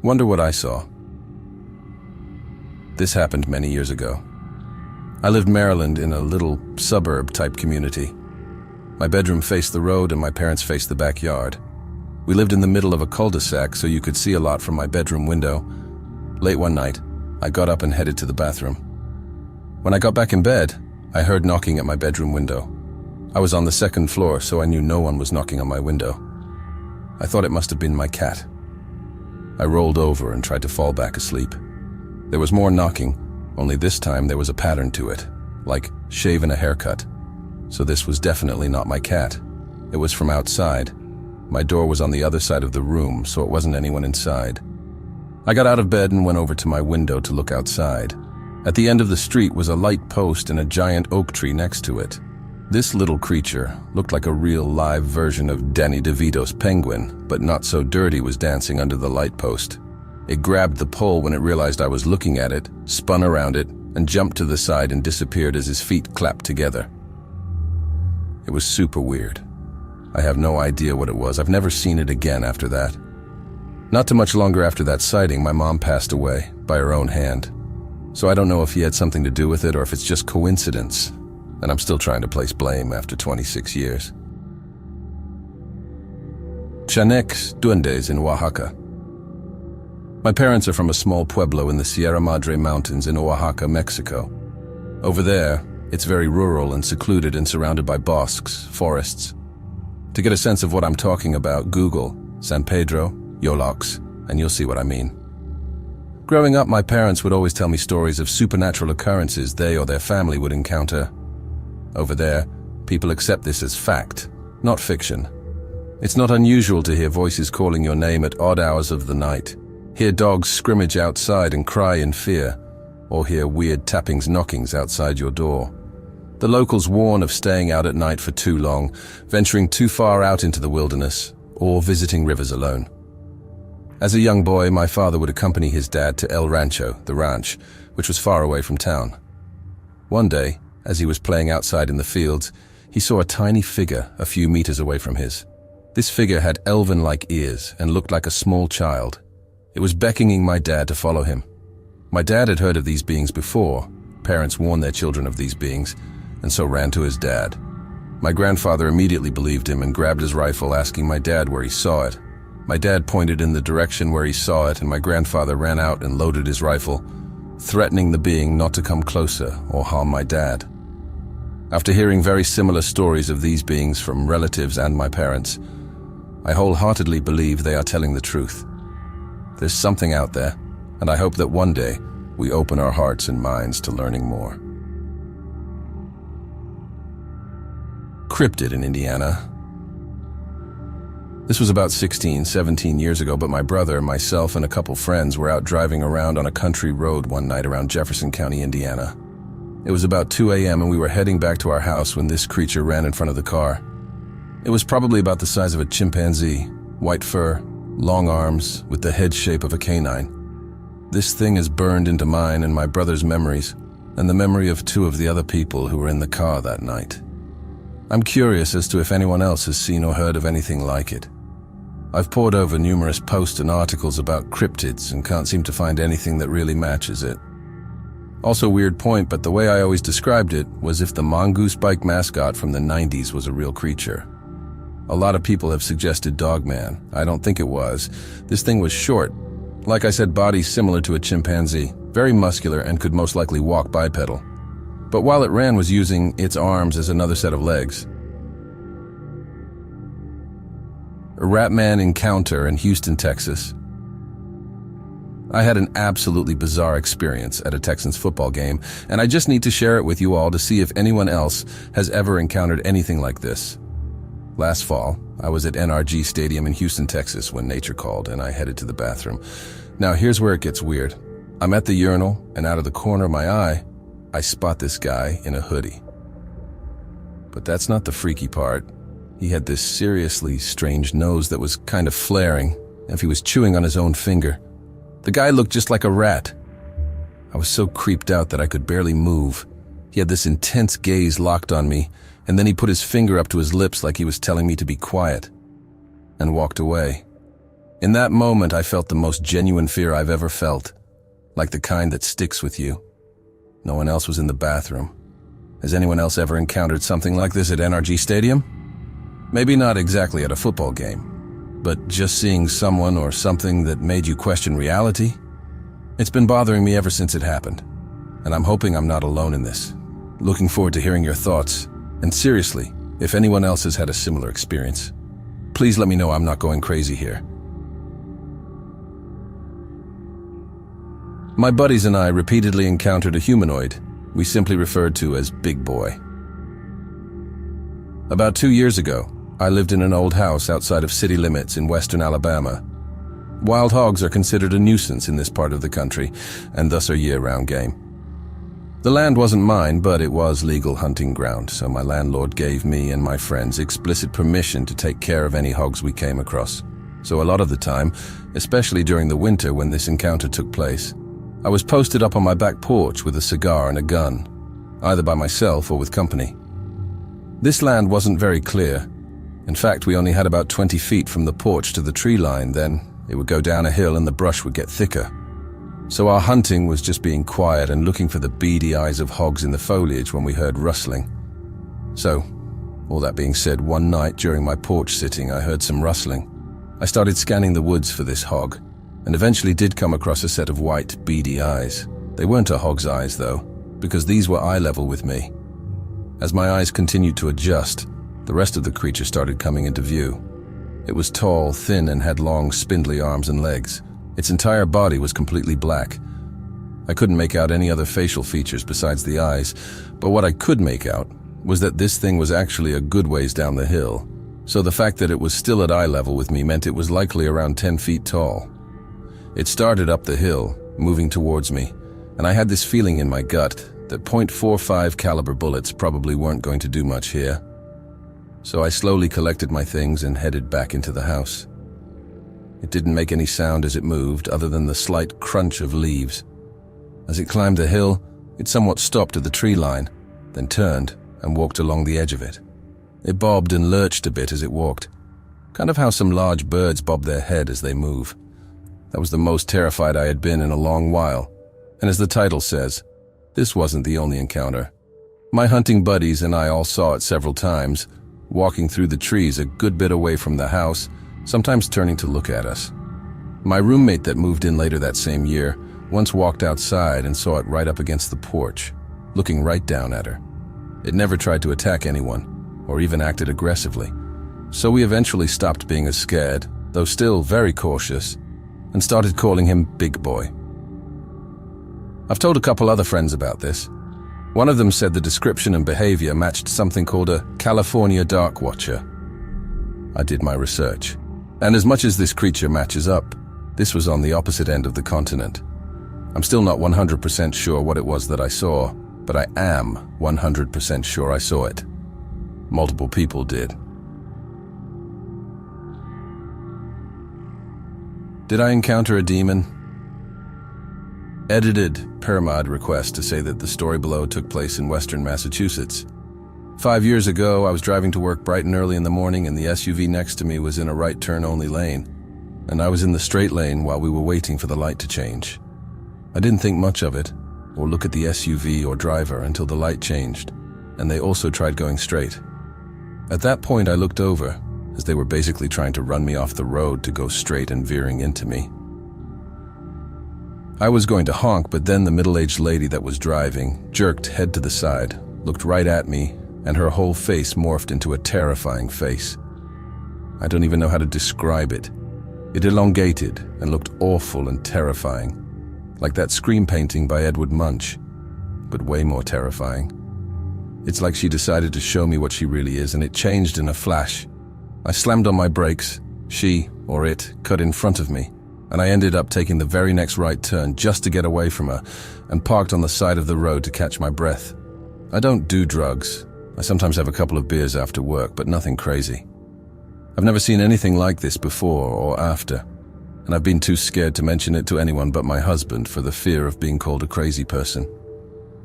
Wonder what I saw. This happened many years ago. I lived in Maryland in a little suburb-type community. My bedroom faced the road and my parents faced the backyard. We lived in the middle of a cul-de-sac, so you could see a lot from my bedroom window. Late one night, I got up and headed to the bathroom. When I got back in bed, I heard knocking at my bedroom window. I was on the second floor, so I knew no one was knocking on my window. I thought it must have been my cat. I rolled over and tried to fall back asleep. There was more knocking, only this time there was a pattern to it, like shave and a haircut. So this was definitely not my cat. It was from outside. My door was on the other side of the room, so it wasn't anyone inside. I got out of bed and went over to my window to look outside. At the end of the street was a light post and a giant oak tree next to it. This little creature looked like a real live version of Danny DeVito's penguin, but not so dirty, was dancing under the light post. It grabbed the pole when it realized I was looking at it, spun around it, and jumped to the side and disappeared as his feet clapped together. It was super weird. I have no idea what it was. I've never seen it again after that. Not too much longer after that sighting, my mom passed away by her own hand. So I don't know if he had something to do with it or if it's just coincidence. And I'm still trying to place blame after 26 years. Chaneques, Duendes in Oaxaca. My parents are from a small pueblo in the Sierra Madre Mountains in Oaxaca, Mexico. Over there, it's very rural and secluded and surrounded by bosques, forests. To get a sense of what I'm talking about, Google San Pedro, Yolox, and you'll see what I mean. Growing up, my parents would always tell me stories of supernatural occurrences they or their family would encounter. Over there, people accept this as fact, not fiction. It's not unusual to hear voices calling your name at odd hours of the night, hear dogs scrimmage outside and cry in fear, or hear weird tappings, knockings outside your door. The locals warn of staying out at night for too long, venturing too far out into the wilderness, or visiting rivers alone. As a young boy, my father would accompany his dad to El Rancho, the ranch, which was far away from town. One day, as he was playing outside in the fields, he saw a tiny figure a few meters away from his. This figure had elven-like ears and looked like a small child. It was beckoning my dad to follow him. My dad had heard of these beings before. Parents warned their children of these beings, and so ran to his dad. My grandfather immediately believed him and grabbed his rifle, asking my dad where he saw it. My dad pointed in the direction where he saw it, and my grandfather ran out and loaded his rifle, threatening the being not to come closer or harm my dad. After hearing very similar stories of these beings from relatives and my parents, I wholeheartedly believe they are telling the truth. There's something out there, and I hope that one day we open our hearts and minds to learning more. Cryptid in Indiana. This was about 16, 17 years ago, but my brother, myself, and a couple friends were out driving around on a country road one night around Jefferson County, Indiana. It was about 2 a.m. and we were heading back to our house when this creature ran in front of the car. It was probably about the size of a chimpanzee, white fur, long arms, with the head shape of a canine. This thing is burned into mine and my brother's memories, and the memory of two of the other people who were in the car that night. I'm curious as to if anyone else has seen or heard of anything like it. I've pored over numerous posts and articles about cryptids and can't seem to find anything that really matches it. Also, weird point, but the way I always described it was if the mongoose bike mascot from the 90s was a real creature. A lot of people have suggested Dogman. I don't think it was. This thing was short. Like I said, body similar to a chimpanzee, very muscular and could most likely walk bipedal. But while it ran was using its arms as another set of legs. A Ratman encounter in Houston, Texas. I had an absolutely bizarre experience at a Texans football game, and I just need to share it with you all to see if anyone else has ever encountered anything like this. Last fall, I was at NRG Stadium in Houston, Texas when nature called, and I headed to the bathroom. Now here's where it gets weird. I'm at the urinal, and out of the corner of my eye, I spot this guy in a hoodie. But that's not the freaky part. He had this seriously strange nose that was kind of flaring, as if he was chewing on his own finger. The guy looked just like a rat. I was so creeped out that I could barely move. He had this intense gaze locked on me, and then he put his finger up to his lips like he was telling me to be quiet, and walked away. In that moment, I felt the most genuine fear I've ever felt, like the kind that sticks with you. No one else was in the bathroom. Has anyone else ever encountered something like this at NRG Stadium? Maybe not exactly at a football game, but just seeing someone or something that made you question reality? It's been bothering me ever since it happened, and I'm hoping I'm not alone in this. Looking forward to hearing your thoughts, and seriously, if anyone else has had a similar experience, please let me know I'm not going crazy here. My buddies and I repeatedly encountered a humanoid we simply referred to as Big Boy. About 2 years ago, I lived in an old house outside of city limits in western Alabama. Wild hogs are considered a nuisance in this part of the country, and thus are year-round game. The land wasn't mine, but it was legal hunting ground, so my landlord gave me and my friends explicit permission to take care of any hogs we came across. So a lot of the time, especially during the winter when this encounter took place, I was posted up on my back porch with a cigar and a gun, either by myself or with company. This land wasn't very clear. In fact, we only had about 20 feet from the porch to the tree line, then it would go down a hill and the brush would get thicker. So our hunting was just being quiet and looking for the beady eyes of hogs in the foliage when we heard rustling. So, all that being said, one night during my porch sitting, I heard some rustling. I started scanning the woods for this hog, and eventually did come across a set of white, beady eyes. They weren't a hog's eyes, though, because these were eye level with me. As my eyes continued to adjust, the rest of the creature started coming into view. It was tall, thin, and had long, spindly arms and legs. Its entire body was completely black. I couldn't make out any other facial features besides the eyes, but what I could make out was that this thing was actually a good ways down the hill. So the fact that it was still at eye level with me meant it was likely around 10 feet tall. It started up the hill, moving towards me, and I had this feeling in my gut that .45 caliber bullets probably weren't going to do much here. So I slowly collected my things and headed back into the house. It didn't make any sound as it moved, other than the slight crunch of leaves. As it climbed the hill, it somewhat stopped at the tree line, then turned and walked along the edge of it. It bobbed and lurched a bit as it walked, kind of how some large birds bob their head as they move. That was the most terrified I had been in a long while, and as the title says, this wasn't the only encounter. My hunting buddies and I all saw it several times, walking through the trees a good bit away from the house, sometimes turning to look at us. My roommate that moved in later that same year once walked outside and saw it right up against the porch, looking right down at her. It never tried to attack anyone, or even acted aggressively, so we eventually stopped being as scared, though still very cautious, and started calling him Big Boy. I've told a couple other friends about this. One of them said the description and behavior matched something called a California Dark Watcher. I did my research, and as much as this creature matches up, this was on the opposite end of the continent. I'm still not 100% sure what it was that I saw, but I am 100% sure I saw it. Multiple people did. Did I encounter a demon? Edited Permad request to say that the story below took place in western Massachusetts. 5 years ago, I was driving to work bright and early in the morning, and the SUV next to me was in a right turn-only lane, and I was in the straight lane while we were waiting for the light to change. I didn't think much of it, or look at the SUV or driver until the light changed, and they also tried going straight. At that point, I looked over, as they were basically trying to run me off the road to go straight and veering into me. I was going to honk, but then the middle-aged lady that was driving jerked head to the side, looked right at me, and her whole face morphed into a terrifying face. I don't even know how to describe it. It elongated and looked awful and terrifying, like that scream painting by Edward Munch, but way more terrifying. It's like she decided to show me what she really is, and it changed in a flash. I slammed on my brakes. She, or it, cut in front of me, and I ended up taking the very next right turn just to get away from her, and parked on the side of the road to catch my breath. I don't do drugs. I sometimes have a couple of beers after work, but nothing crazy. I've never seen anything like this before or after, and I've been too scared to mention it to anyone but my husband for the fear of being called a crazy person.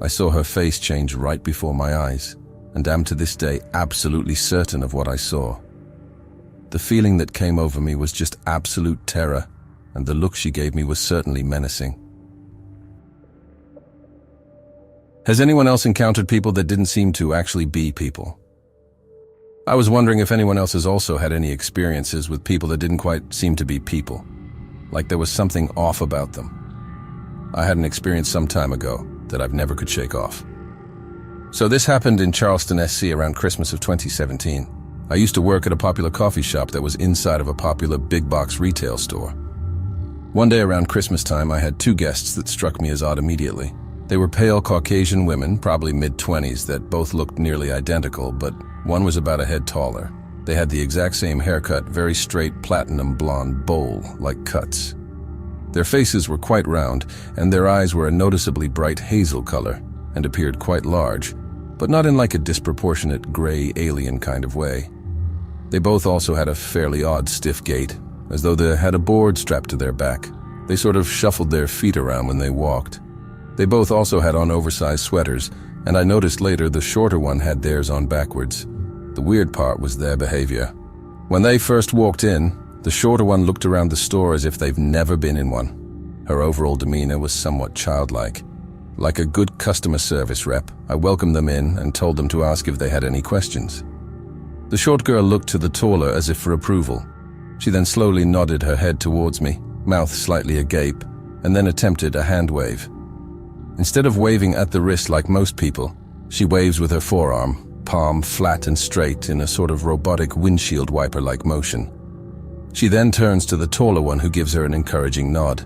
I saw her face change right before my eyes, and am to this day absolutely certain of what I saw. The feeling that came over me was just absolute terror, and the look she gave me was certainly menacing. Has anyone else encountered people that didn't seem to actually be people? I was wondering if anyone else has also had any experiences with people that didn't quite seem to be people, like there was something off about them. I had an experience some time ago that I've never could shake off. So this happened in Charleston, SC around Christmas of 2017. I used to work at a popular coffee shop that was inside of a popular big box retail store. One day around Christmas time, I had two guests that struck me as odd immediately. They were pale Caucasian women, probably mid-20s, that both looked nearly identical, but one was about a head taller. They had the exact same haircut, very straight platinum blonde bowl-like cuts. Their faces were quite round, and their eyes were a noticeably bright hazel color, and appeared quite large, but not in like a disproportionate gray alien kind of way. They both also had a fairly odd stiff gait, as though they had a board strapped to their back. They sort of shuffled their feet around when they walked. They both also had on oversized sweaters, and I noticed later the shorter one had theirs on backwards. The weird part was their behavior. When they first walked in, the shorter one looked around the store as if they've never been in one. Her overall demeanor was somewhat childlike. Like a good customer service rep, I welcomed them in and told them to ask if they had any questions. The short girl looked to the taller as if for approval. She then slowly nodded her head towards me, mouth slightly agape, and then attempted a hand wave. Instead of waving at the wrist like most people, she waves with her forearm, palm flat and straight in a sort of robotic windshield wiper-like motion. She then turns to the taller one who gives her an encouraging nod.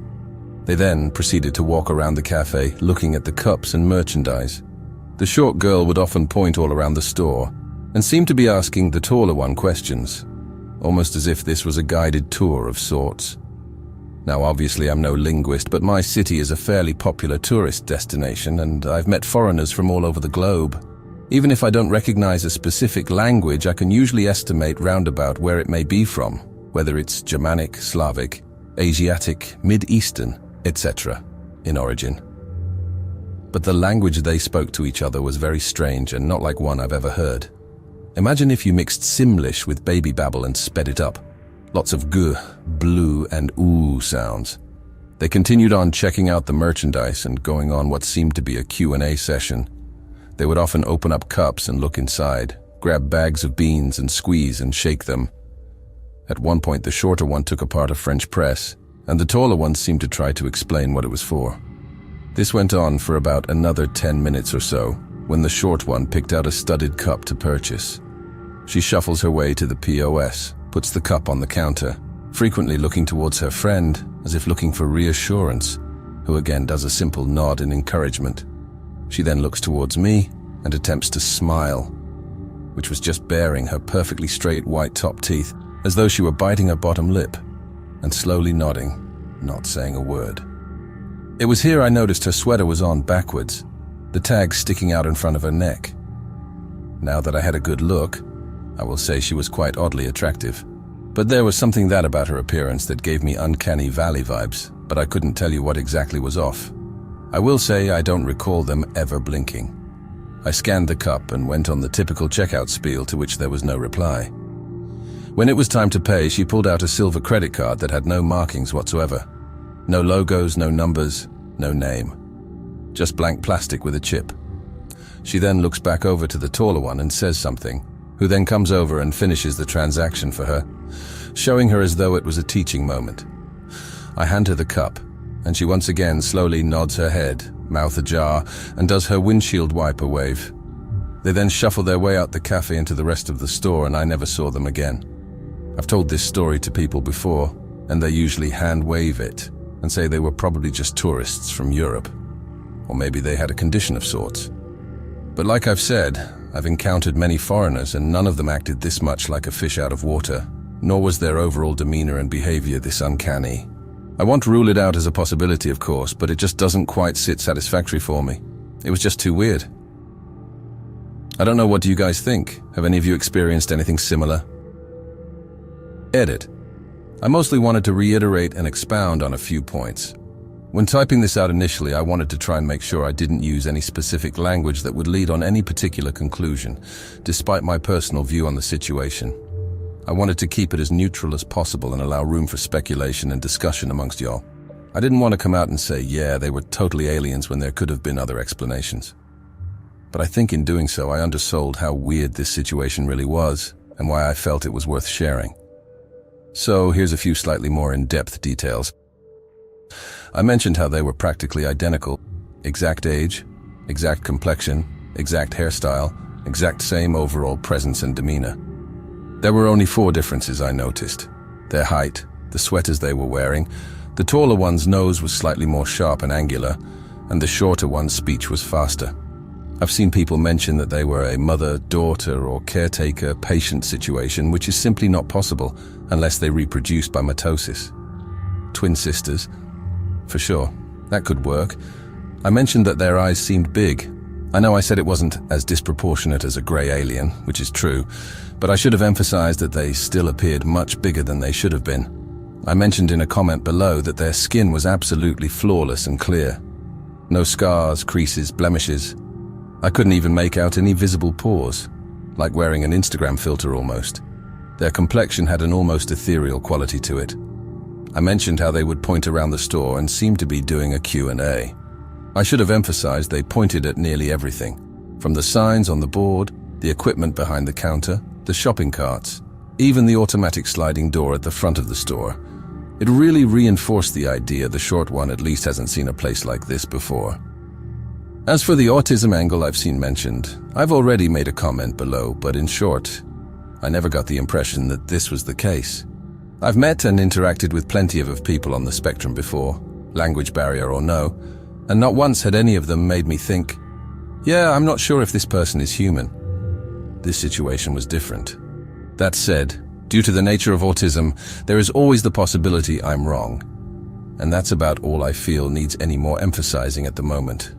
They then proceeded to walk around the cafe, looking at the cups and merchandise. The short girl would often point all around the store, and seemed to be asking the taller one questions, almost as if this was a guided tour of sorts. Now obviously I'm no linguist, but my city is a fairly popular tourist destination, and I've met foreigners from all over the globe. Even if I don't recognize a specific language, I can usually estimate roundabout where it may be from, whether it's Germanic, Slavic, Asiatic, Mid-Eastern, etc. in origin. But the language they spoke to each other was very strange and not like one I've ever heard. Imagine if you mixed Simlish with baby babble and sped it up. Lots of g, blue, and oo sounds. They continued on checking out the merchandise and going on what seemed to be a Q&A session. They would often open up cups and look inside, grab bags of beans and squeeze and shake them. At one point, the shorter one took apart a French press, and the taller one seemed to try to explain what it was for. This went on for about another 10 minutes or so, when the short one picked out a studded cup to purchase. She shuffles her way to the POS, puts the cup on the counter, frequently looking towards her friend, as if looking for reassurance, who again does a simple nod in encouragement. She then looks towards me and attempts to smile, which was just baring her perfectly straight white top teeth, as though she were biting her bottom lip, and slowly nodding, not saying a word. It was here I noticed her sweater was on backwards, the tag sticking out in front of her neck. Now that I had a good look, I will say she was quite oddly attractive. But there was something about her appearance that gave me uncanny valley vibes, but I couldn't tell you what exactly was off. I will say I don't recall them ever blinking. I scanned the cup and went on the typical checkout spiel, to which there was no reply. When it was time to pay, she pulled out a silver credit card that had no markings whatsoever. No logos, no numbers, no name. Just blank plastic with a chip. She then looks back over to the taller one and says something, who then comes over and finishes the transaction for her, showing her as though it was a teaching moment. I hand her the cup, and she once again slowly nods her head, mouth ajar, and does her windshield wiper wave. They then shuffle their way out the cafe into the rest of the store, and I never saw them again. I've told this story to people before, and they usually hand wave it and say they were probably just tourists from Europe, or maybe they had a condition of sorts. But like I've said, I've encountered many foreigners, and none of them acted this much like a fish out of water, nor was their overall demeanor and behavior this uncanny. I won't rule it out as a possibility, of course, but it just doesn't quite sit satisfactory for me. It was just too weird. I don't know, what do you guys think? Have any of you experienced anything similar? Edit. I mostly wanted to reiterate and expound on a few points. When typing this out initially, I wanted to try and make sure I didn't use any specific language that would lead on any particular conclusion, despite my personal view on the situation. I wanted to keep it as neutral as possible and allow room for speculation and discussion amongst y'all. I didn't want to come out and say, yeah, they were totally aliens when there could have been other explanations. But I think in doing so, I undersold how weird this situation really was and why I felt it was worth sharing. So here's a few slightly more in-depth details. I mentioned how they were practically identical: exact age, exact complexion, exact hairstyle, exact same overall presence and demeanor. There were only 4 differences I noticed: their height, the sweaters they were wearing, the taller one's nose was slightly more sharp and angular, and the shorter one's speech was faster. I've seen people mention that they were a mother-daughter or caretaker-patient situation, which is simply not possible unless they reproduced by mitosis. Twin sisters? For sure, that could work. I mentioned that their eyes seemed big. I know I said it wasn't as disproportionate as a grey alien, which is true, but I should have emphasized that they still appeared much bigger than they should have been. I mentioned in a comment below that their skin was absolutely flawless and clear. No scars, creases, blemishes. I couldn't even make out any visible pores, like wearing an Instagram filter almost. Their complexion had an almost ethereal quality to it. I mentioned how they would point around the store and seemed to be doing a Q&A. I should have emphasized they pointed at nearly everything, from the signs on the board, the equipment behind the counter, the shopping carts, even the automatic sliding door at the front of the store. It really reinforced the idea the short one at least hasn't seen a place like this before. As for the autism angle I've seen mentioned, I've already made a comment below, but in short, I never got the impression that this was the case. I've met and interacted with plenty of people on the spectrum before, language barrier or no, and not once had any of them made me think, yeah, I'm not sure if this person is human. This situation was different. That said, due to the nature of autism, there is always the possibility I'm wrong. And that's about all I feel needs any more emphasizing at the moment.